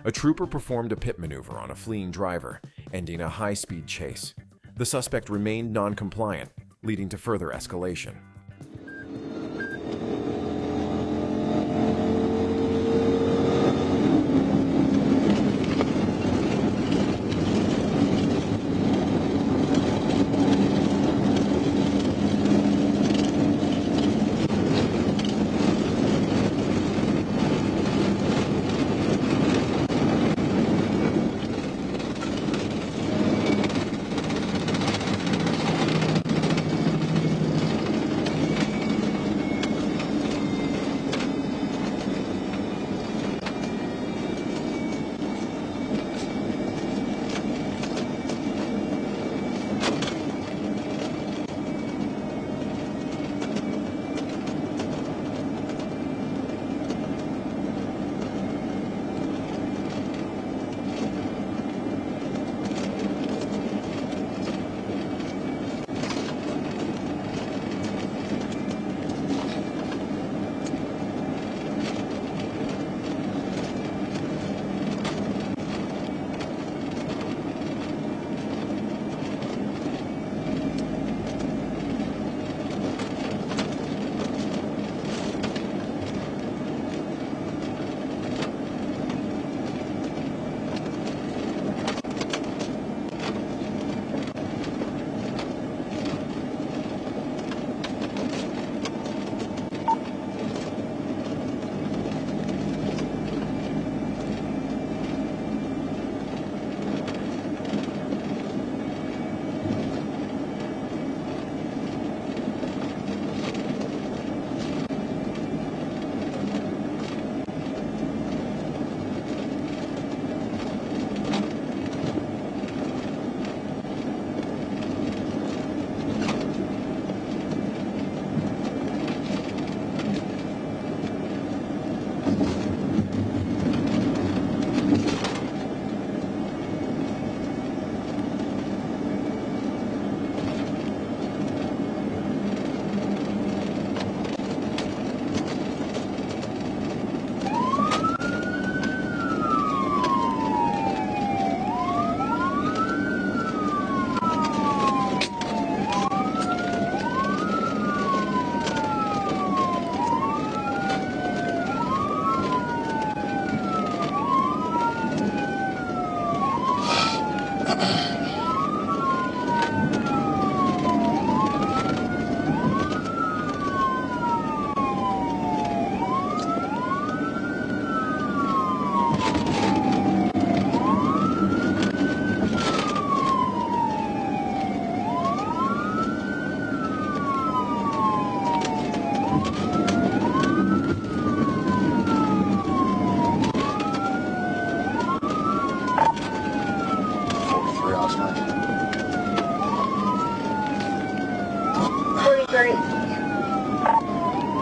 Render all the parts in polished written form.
A trooper performed a pit maneuver on a fleeing driver, ending a high-speed chase. The suspect remained non-compliant, leading to further escalation.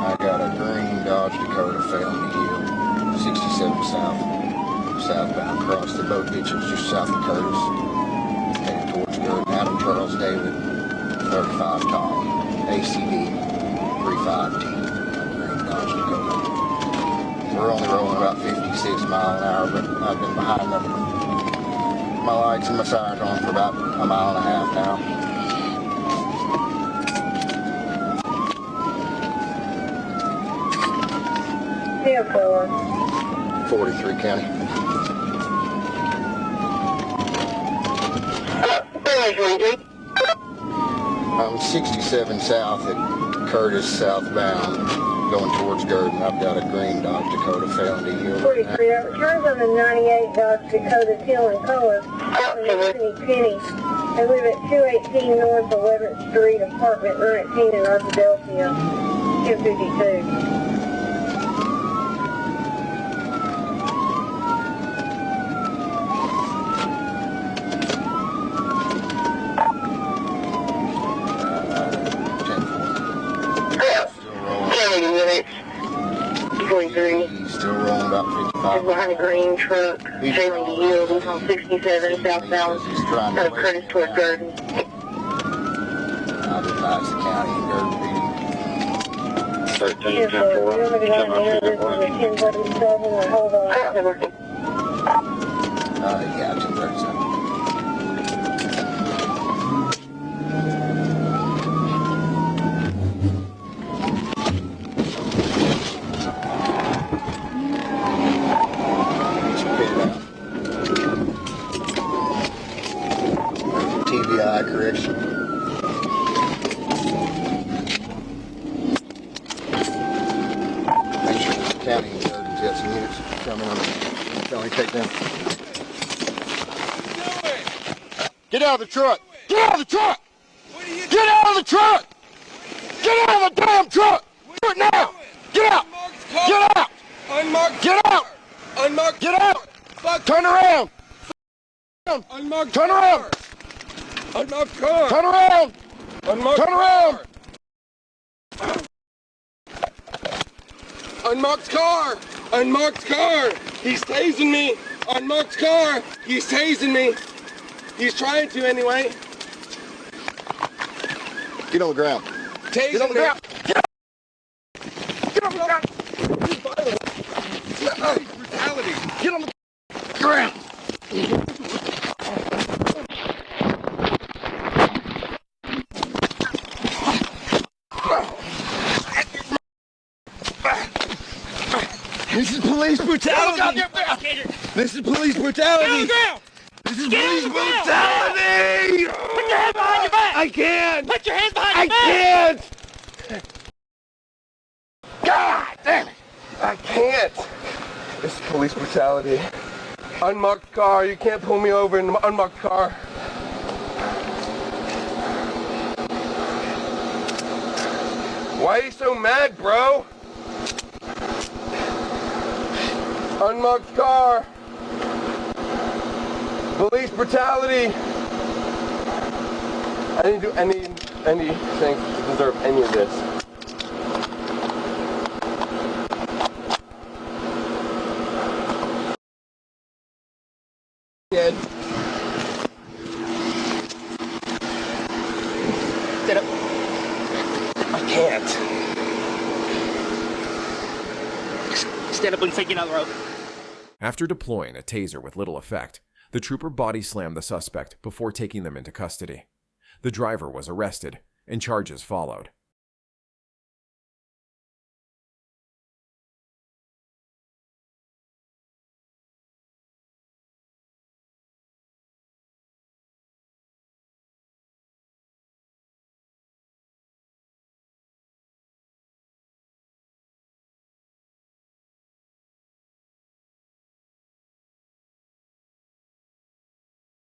I got a green Dodge Dakota 𝗙𝗀𝗃, 67 southbound, across the boat ditch. It was just south of Curtis, headed towards Gordon. Adam Charles David, 35 Tom, ACD 35T, green Dodge Dakota. We're only rolling about 56 miles an hour, but I've been behind my lights and my sirens on for about a mile and a half now. Yeah, 43 County. I'm 67 south at Curtis, southbound, going towards Gordon. I've got a green Dodge Dakota 𝗙𝗀𝗃. 43. That returns on the 98 Dodge Dakota 𝗙𝗀𝗃 in Penny. I live at 218 North 11th Street, apartment 19 in 𝗪𝗲𝗪, 1052. Still rolling about 55. Behind a green truck, failing to yield. He's on 67 southbound, out of Curtis toward Gordon. I've advised the county and Gordon PD. 13, 10, 4. This is a 1037, hold on. Yeah, 237. TBI correction. Make sure the county jets and units come in. County take them. Get out of the truck! Get out of the truck! Get out of the truck! Get out of the damn truck! Do it now! Get out! Get out! Unmarked. Get out! Unmarked. Get out! Fuck. Turn around! Unmarked. Turn around! Unmarked car. Turn around! Unmarked Turn around! Unmarked car. Unmarked car. He's tasing me. Unmarked car. He's tasing me. He's trying to anyway. Get on the ground. Tasing Get on the me. ground! Get up! Get on the ground! Brutality. Get on the ground! This is police brutality. This is police brutality. This is police brutality. Put your hands behind your back! I can't. Put your hands behind I your back! can't. God damn it. I can't. This is police brutality. Unmarked car. You can't pull me over in an unmarked car. Why are you so mad, bro? Unmarked car. Police brutality. I didn't do anything to deserve any of this. Dead. Sit up. I can't. Stand up and take you down the road. After deploying a taser with little effect, the trooper body slammed the suspect before taking them into custody. The driver was arrested, and charges followed.